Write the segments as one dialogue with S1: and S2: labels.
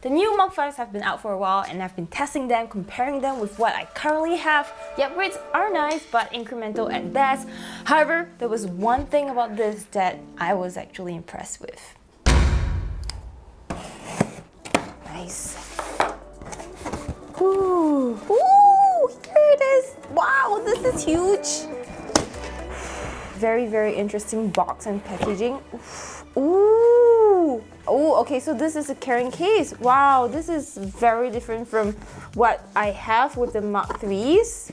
S1: The new Mach 5s have been out for a while and I've been testing them, comparing them with what I currently have. The upgrades are nice but incremental at best. However, there was one thing about this that I was actually impressed with. Nice. Ooh, here it is. Wow, this is huge. Very, very interesting box and packaging. Ooh. Oh, okay, so this is a carrying case. Wow, this is very different from what I have with the Mach 3s.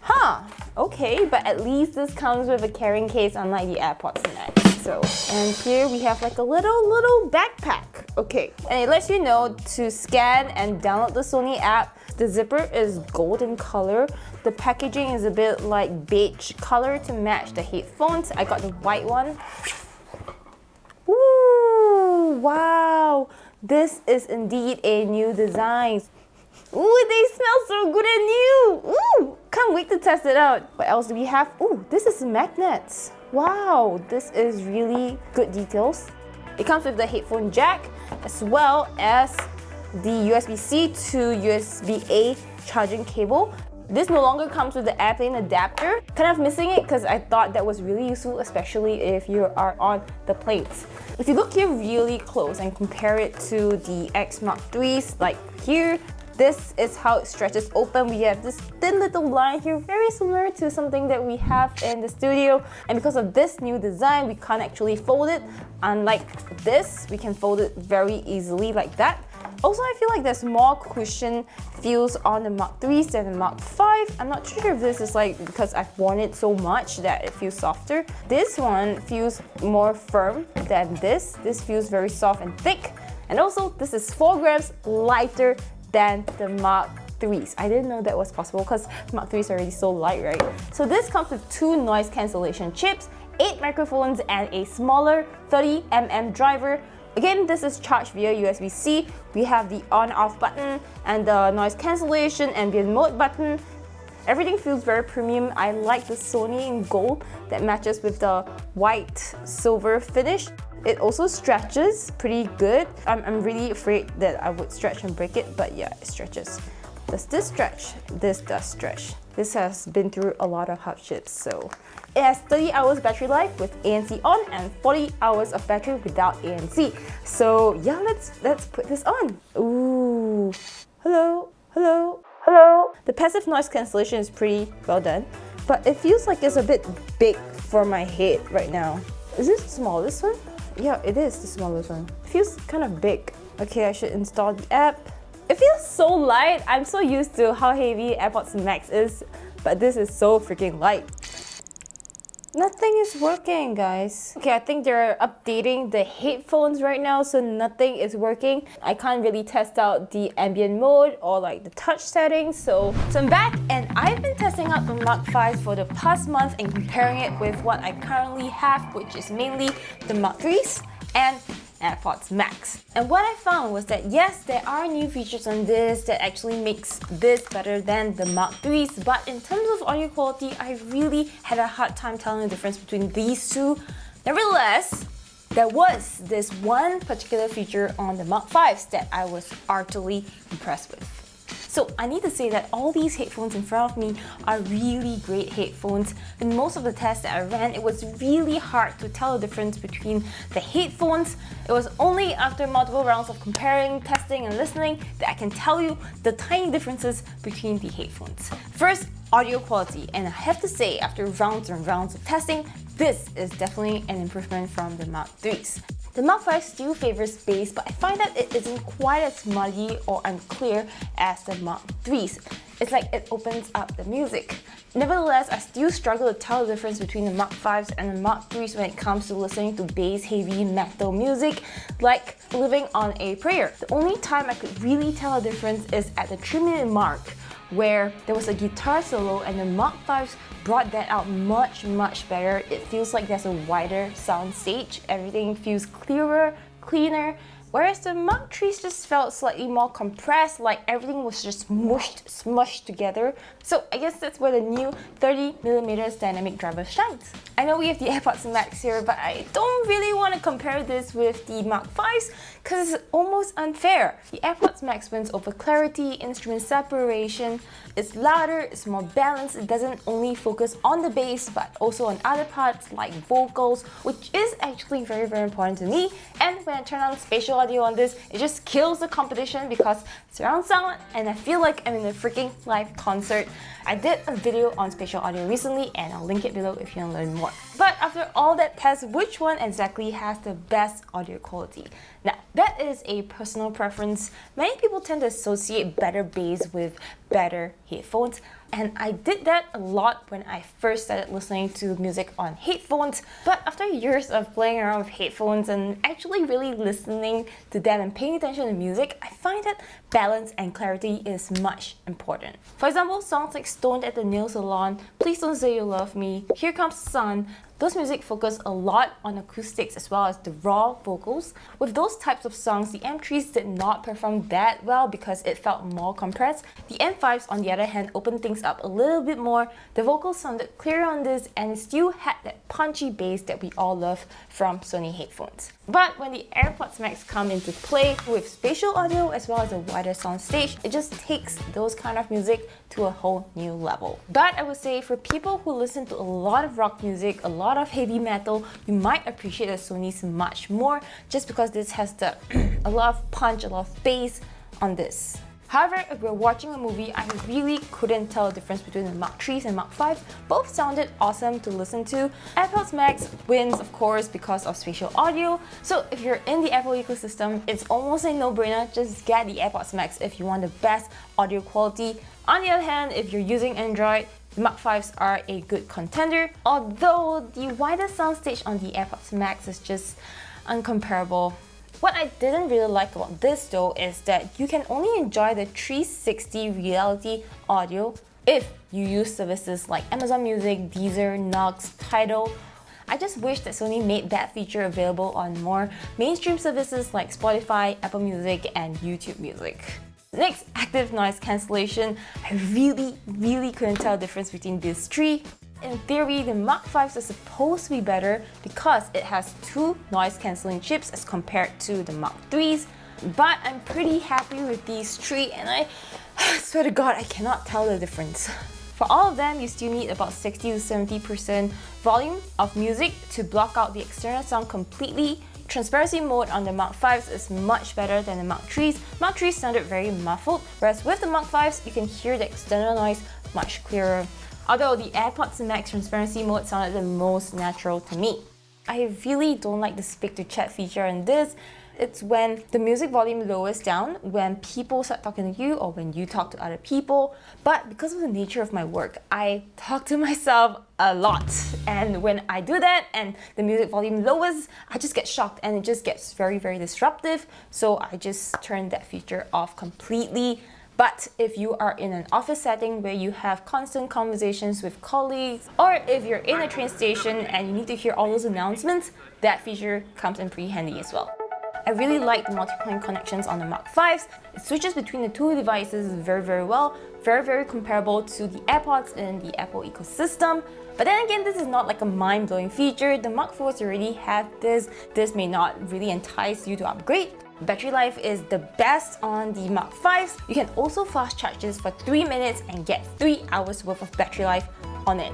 S1: Huh, okay, but at least this comes with a carrying case unlike the AirPods Max. So, and here we have like a little backpack. Okay, and it lets you know to scan and download the Sony app. The zipper is golden color. The packaging is a bit like beige color to match the headphones. I got the white one. Ooh, wow, this is indeed a new design. Ooh, they smell so good and new. Ooh, can't wait to test it out. What else do we have? Ooh, this is magnets. Wow, this is really good details. It comes with the headphone jack as well as the USB-C to USB-A charging cable. This no longer comes with the airplane adapter. Kind of missing it because I thought that was really useful, especially if you are on the planes. If you look here really close and compare it to the X Mark 3s, like here, this is how it stretches open. We have this thin little line here, very similar to something that we have in the studio. And because of this new design, we can't actually fold it. Unlike this, we can fold it very easily like that. Also, I feel like there's more cushion feels on the Mach 3s than the Mach 5. I'm not sure if this is like because I've worn it so much that it feels softer. This one feels more firm than this. This feels very soft and thick. And also, this is 4 grams lighter than the Mach 3s. I didn't know that was possible because Mach 3s are already so light, right? So this comes with 2 noise cancellation chips, 8 microphones, and a smaller 30mm driver. Again, this is charged via USB-C. We have the on-off button and the noise cancellation ambient mode button. Everything feels very premium. I like the Sony in gold that matches with the white silver finish. It also stretches pretty good. I'm really afraid that I would stretch and break it, but yeah, it stretches. Does this stretch? This does stretch. This has been through a lot of hardships, so. It has 30 hours battery life with ANC on and 40 hours of battery without ANC. So yeah, let's put this on. Ooh, hello, hello, hello. The passive noise cancellation is pretty well done, but it feels like it's a bit big for my head right now. Is this the smallest one? Yeah, it is the smallest one. It feels kind of big. Okay, I should install the app. It feels so light. I'm so used to how heavy AirPods Max is, but this is so freaking light. Nothing is working, guys. Okay, I think they're updating the headphones right now, so nothing is working. I can't really test out the ambient mode or like the touch settings, so I'm back and I've been testing out the Mach 5 for the past month and comparing it with what I currently have, which is mainly the Mach 3s and AirPods Max. And what I found was that yes, there are new features on this that actually makes this better than the Mach 3s, but in terms of audio quality, I really had a hard time telling the difference between these two. Nevertheless, there was this one particular feature on the Mach 5s that I was utterly impressed with. So I need to say that all these headphones in front of me are really great headphones. In most of the tests that I ran, it was really hard to tell the difference between the headphones. It was only after multiple rounds of comparing, testing, and listening that I can tell you the tiny differences between the headphones. First, audio quality, and I have to say, after rounds and rounds of testing, this is definitely an improvement from the Mach 3s. The Mach 5 still favors bass, but I find that it isn't quite as muddy or unclear as the Mach 3s. It's like it opens up the music. Nevertheless, I still struggle to tell the difference between the Mach 5s and the Mach 3s when it comes to listening to bass-heavy metal music, like Living on a Prayer. The only time I could really tell a difference is at the 3-minute mark, where there was a guitar solo and the Mach 5s brought that out much better. It feels like there's a wider sound stage. Everything feels clearer, cleaner, whereas the Mach 3s just felt slightly more compressed, like everything was just smushed together. So I guess that's where the new 30mm dynamic driver shines. I know we have the AirPods Max here, but I don't really want to compare this with the Mach 5s because it's almost unfair. The AirPods Max wins over clarity, instrument separation, it's louder, it's more balanced, it doesn't only focus on the bass but also on other parts like vocals, which is actually very important to me. And when I turn on spatial audio on this, it just kills the competition because surround sound and I feel like I'm in a freaking live concert. I did a video on spatial audio recently and I'll link it below if you want to learn more. But after all that test, which one exactly has the best audio quality? Now, that is a personal preference. Many people tend to associate better bass with better headphones, and I did that a lot when I first started listening to music on headphones. But after years of playing around with headphones and actually really listening to them and paying attention to music, I find that balance and clarity is much important. For example, songs like Stoned at the Nail Salon, Please Don't Say You Love Me, Here Comes the Sun, those music focus a lot on acoustics as well as the raw vocals. With those types of songs, the M3s did not perform that well because it felt more compressed. The M5s, on the other hand, opened things up a little bit more. The vocals sounded clearer on this and it still had that punchy bass that we all love from Sony headphones. But when the AirPods Max come into play with spatial audio as well as a wider sound stage, it just takes those kind of music to a whole new level. But I would say for people who listen to a lot of rock music, a lot of heavy metal, you might appreciate the Sony's much more just because this has the a lot of punch, a lot of bass on this. However, if we're watching a movie, I really couldn't tell the difference between the Mark 3s and Mark 5s. Both sounded awesome to listen to. AirPods Max wins, of course, because of spatial audio. So if you're in the Apple ecosystem, it's almost a no-brainer. Just get the AirPods Max if you want the best audio quality. On the other hand, if you're using Android, the Mark 5s are a good contender, although the wider soundstage on the AirPods Max is just uncomparable. What I didn't really like about this though is that you can only enjoy the 360 reality audio if you use services like Amazon Music, Deezer, Nox, Tidal. I just wish that Sony made that feature available on more mainstream services like Spotify, Apple Music, and YouTube Music. Next, active noise cancellation. I really couldn't tell the difference between these three. In theory, the Mark 5s are supposed to be better because it has two noise cancelling chips as compared to the Mark 3s. But I'm pretty happy with these three and I swear to God, I cannot tell the difference. For all of them, you still need about 60 to 70% volume of music to block out the external sound completely. Transparency mode on the Mark 5s is much better than the Mark 3s. Mark 3s sounded very muffled, whereas with the Mark 5s, you can hear the external noise much clearer. Although the AirPods Max transparency mode sounded the most natural to me. I really don't like the speak to chat feature in this. It's when the music volume lowers down when people start talking to you or when you talk to other people. But because of the nature of my work, I talk to myself a lot. And when I do that and the music volume lowers, I just get shocked and it just gets very disruptive. So I just turn that feature off completely. But if you are in an office setting where you have constant conversations with colleagues, or if you're in a train station and you need to hear all those announcements, that feature comes in pretty handy as well. I really like the multipoint connections on the Mark 5s. It switches between the two devices very well, very comparable to the AirPods in the Apple ecosystem. But then again, this is not like a mind-blowing feature. The Mark 4s already have this. This may not really entice you to upgrade. Battery life is the best on the Mark 5s. You can also fast charge this for 3 minutes and get 3 hours worth of battery life on it.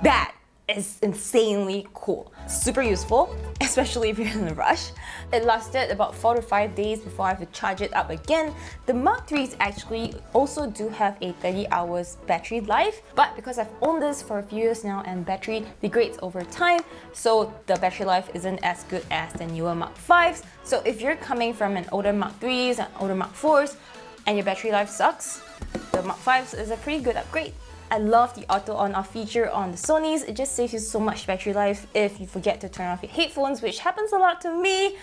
S1: That is insanely cool. Super useful, especially if you're in a rush. It lasted about 4 to 5 days before I have to charge it up again. The Mark 3s actually also do have a 30 hours battery life, but because I've owned this for a few years now and battery degrades over time, so the battery life isn't as good as the newer Mark 5s. So if you're coming from an older Mark 3s and older Mark 4s and your battery life sucks, the Mark 5s is a pretty good upgrade. I love the auto on-off feature on the Sonys. It just saves you so much battery life if you forget to turn off your headphones, which happens a lot to me.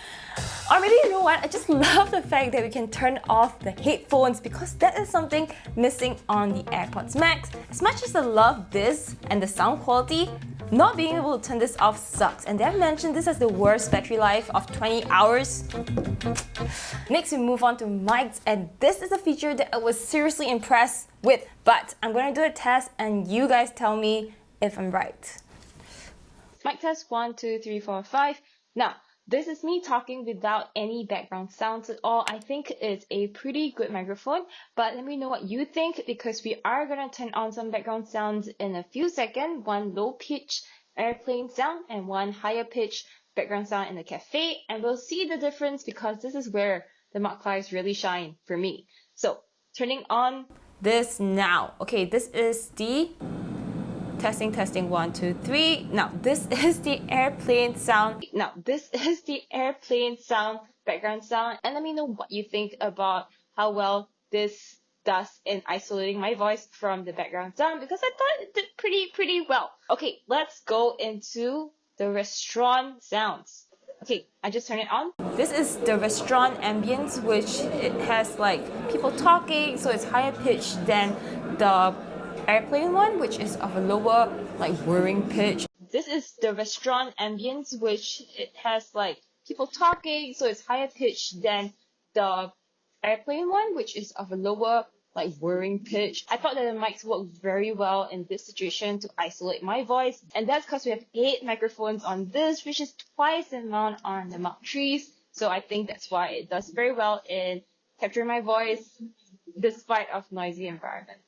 S1: Or maybe you know what, I just love the fact that we can turn off the headphones because that is something missing on the AirPods Max. As much as I love this and the sound quality, not being able to turn this off sucks. And they've mentioned this has the worst battery life of 20 hours. Next, we move on to mics, and this is a feature that I was seriously impressed with, but I'm going to do a test and you guys tell me if I'm right. Mic test 1, 2, 3, 4, 5. Now, This is me talking without any background sounds at all. I think it's a pretty good microphone, but let me know what you think because we are gonna turn on some background sounds in a few seconds. One low pitch airplane sound and one higher pitch background sound in the cafe, and we'll see the difference because this is where the Mark 5s really shine for me. So turning on this now. Okay, this is the testing, 1, 2, 3. Now this is the airplane sound. Background sound. And let me know what you think about how well this does in isolating my voice from the background sound because I thought it did pretty well. Okay, let's go into the restaurant sounds. Okay, I just turned it on. This is the restaurant ambience, which it has like people talking, so it's higher pitched than the airplane one, which is of a lower like whirring pitch. This is the restaurant ambience, which it has like people talking, so it's higher pitched than the airplane one, which is of a lower like whirring pitch. I thought that the mics worked very well in this situation to isolate my voice, and that's because we have 8 microphones on this, which is twice the amount on the Mark 3s. So I think that's why it does very well in capturing my voice despite of noisy environment.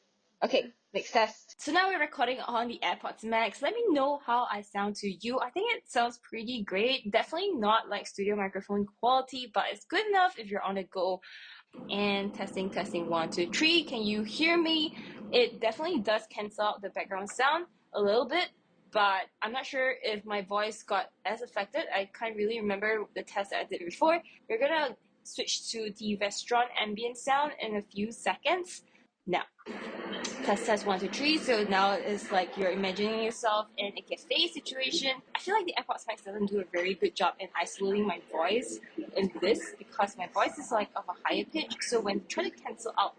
S1: Okay, next test. So now we're recording on the AirPods Max. Let me know how I sound to you. I think it sounds pretty great. Definitely not like studio microphone quality, but it's good enough if you're on the go. And testing, 1, 2, 3. Can you hear me? It definitely does cancel out the background sound a little bit, but I'm not sure if my voice got as affected. I can't really remember the test that I did before. We're gonna switch to the restaurant ambient sound in a few seconds. Now, test 1, 2, 3. So now it's like you're imagining yourself in a cafe situation. I feel like the AirPods Max doesn't do a very good job in isolating my voice in this because my voice is like of a higher pitch. So when trying to cancel out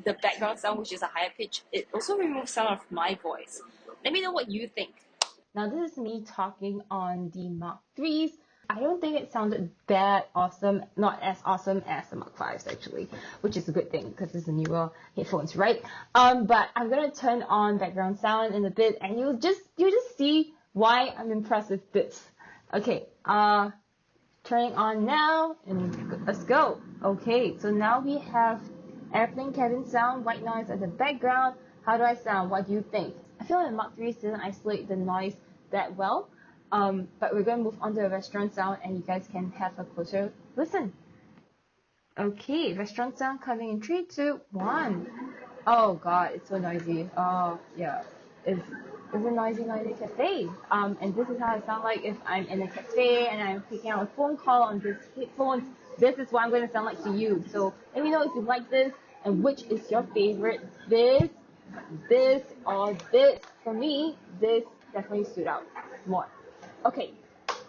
S1: the background sound, which is a higher pitch, it also removes some of my voice. Let me know what you think. Now this is me talking on the Mark 3s. I don't think it sounded that awesome, not as awesome as the Mark 5s actually, which is a good thing because it's the newer headphones, right? But I'm gonna turn on background sound in a bit, and you'll just see why I'm impressed with this. Okay, turning on now, and let's go. Okay, so now we have airplane cabin sound, white noise at the background. How do I sound? What do you think? I feel like the Mark 3s didn't isolate the noise that well. But we're going to move on to the restaurant sound, and you guys can have a closer listen. Okay, restaurant sound coming in 3, 2, 1. Oh god, it's so noisy. Oh yeah, it's a noisy cafe. And this is how I sound like if I'm in a cafe and I'm taking out a phone call on this headphones. This is what I'm going to sound like to you. So let me know if you like this and which is your favorite. This, or this. For me, this definitely stood out more. Okay,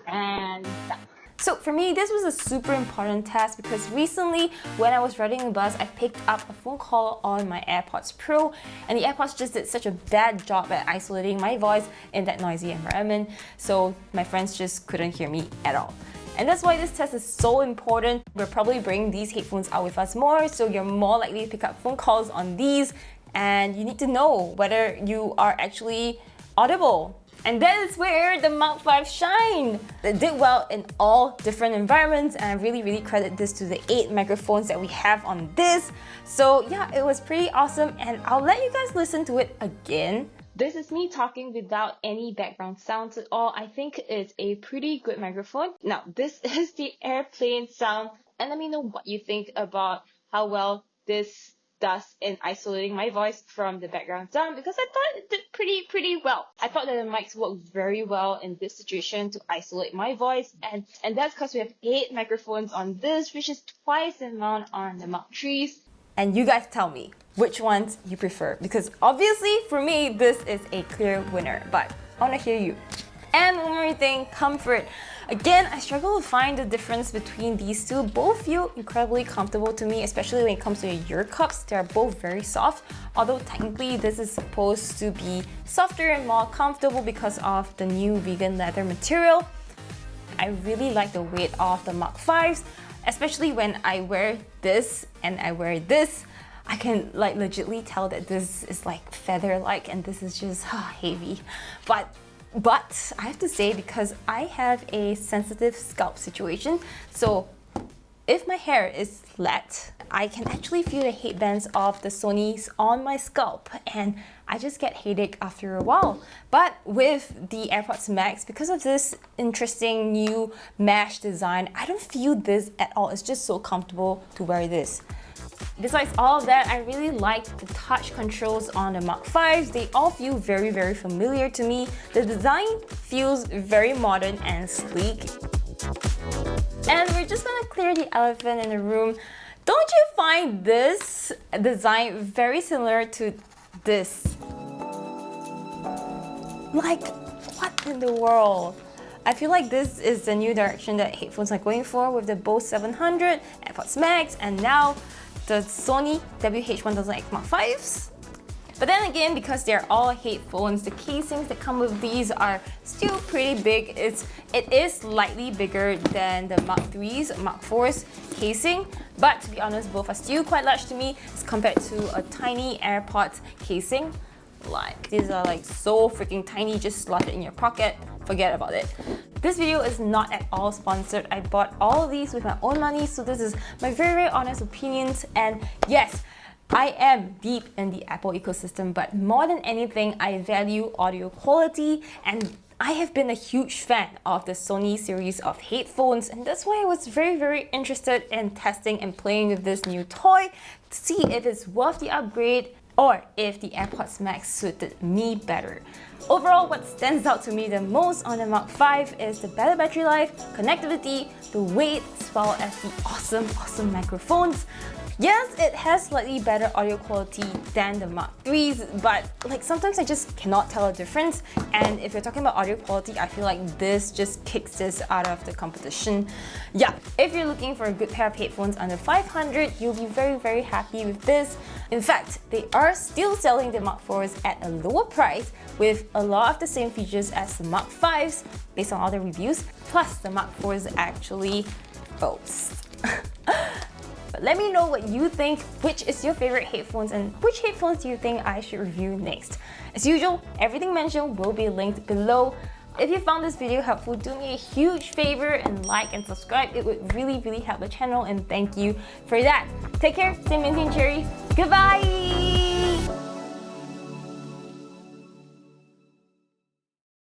S1: and stop. So for me, this was a super important test because recently when I was riding the bus, I picked up a phone call on my AirPods Pro, and the AirPods just did such a bad job at isolating my voice in that noisy environment, so my friends just couldn't hear me at all. And that's why this test is so important. We're probably bringing these headphones out with us more, so you're more likely to pick up phone calls on these, and you need to know whether you are actually audible. And that is where the Mark 5 shine. They did well in all different environments, and I really credit this to the 8 microphones that we have on this. So yeah, it was pretty awesome, and I'll let you guys listen to it again. This is me talking without any background sounds at all. I think it's a pretty good microphone. Now, this is the airplane sound, and let me know what you think about how well this does in isolating my voice from the background sound because I thought it did pretty well. I thought that the mics worked very well in this situation to isolate my voice, and that's because we have 8 microphones on this, which is twice the amount on the Mark 3s. And you guys tell me which ones you prefer, because obviously for me this is a clear winner, but I want to hear you. And one more thing, comfort. Again, I struggle to find the difference between these two. Both feel incredibly comfortable to me, especially when it comes to your ear cups. They're both very soft, although technically this is supposed to be softer and more comfortable because of the new vegan leather material. I really like the weight of the Mark 5s, especially when I wear this and I wear this. I can like legitly tell that this is like feather-like and this is just heavy. But But I have to say, because I have a sensitive scalp situation, so if my hair is flat, I can actually feel the headbands of the Sony's on my scalp, and I just get headache after a while. But with the AirPods Max, because of this interesting new mesh design, I don't feel this at all. It's just so comfortable to wear this. Besides all of that, I really like the touch controls on the Mark 5s. They all feel very, very familiar to me. The design feels very modern and sleek. And we're just gonna clear the elephant in the room. Don't you find this design very similar to this? Like, what in the world? I feel like this is the new direction that headphones are going for with the Bose 700, AirPods Max, and now the Sony WH-1000XM5s. But then again, because they're all headphones, the casings that come with these are still pretty big. It is slightly bigger than the Mark 3s, Mark 4s casing, but to be honest, both are still quite large to me as compared to a tiny AirPods casing. Like, these are like so freaking tiny, just slot it in your pocket, forget about it. This video is not at all sponsored. I bought all of these with my own money, so this is my very, very honest opinions. And yes, I am deep in the Apple ecosystem, but more than anything, I value audio quality, and I have been a huge fan of the Sony series of headphones, and that's why I was very, very interested in testing and playing with this new toy to see if it's worth the upgrade or if the AirPods Max suited me better. Overall, what stands out to me the most on the Mark 5 is the better battery life, connectivity, the weight, as well as the awesome microphones. Yes, it has slightly better audio quality than the Mark 3s, but like sometimes I just cannot tell a difference. And if you're talking about audio quality, I feel like this just kicks this out of the competition. Yeah, if you're looking for a good pair of headphones under 500, you'll be very, very happy with this. In fact, they are still selling the Mark 4s at a lower price with a lot of the same features as the Mark 5s based on all the reviews, plus the Mark 4s actually boast. But let me know what you think. Which is your favorite headphones, and which headphones do you think I should review next? As usual, everything mentioned will be linked below. If you found this video helpful, do me a huge favor and like and subscribe. It would really, really help the channel, and thank you for that. Take care, stay minty and cherry. Goodbye!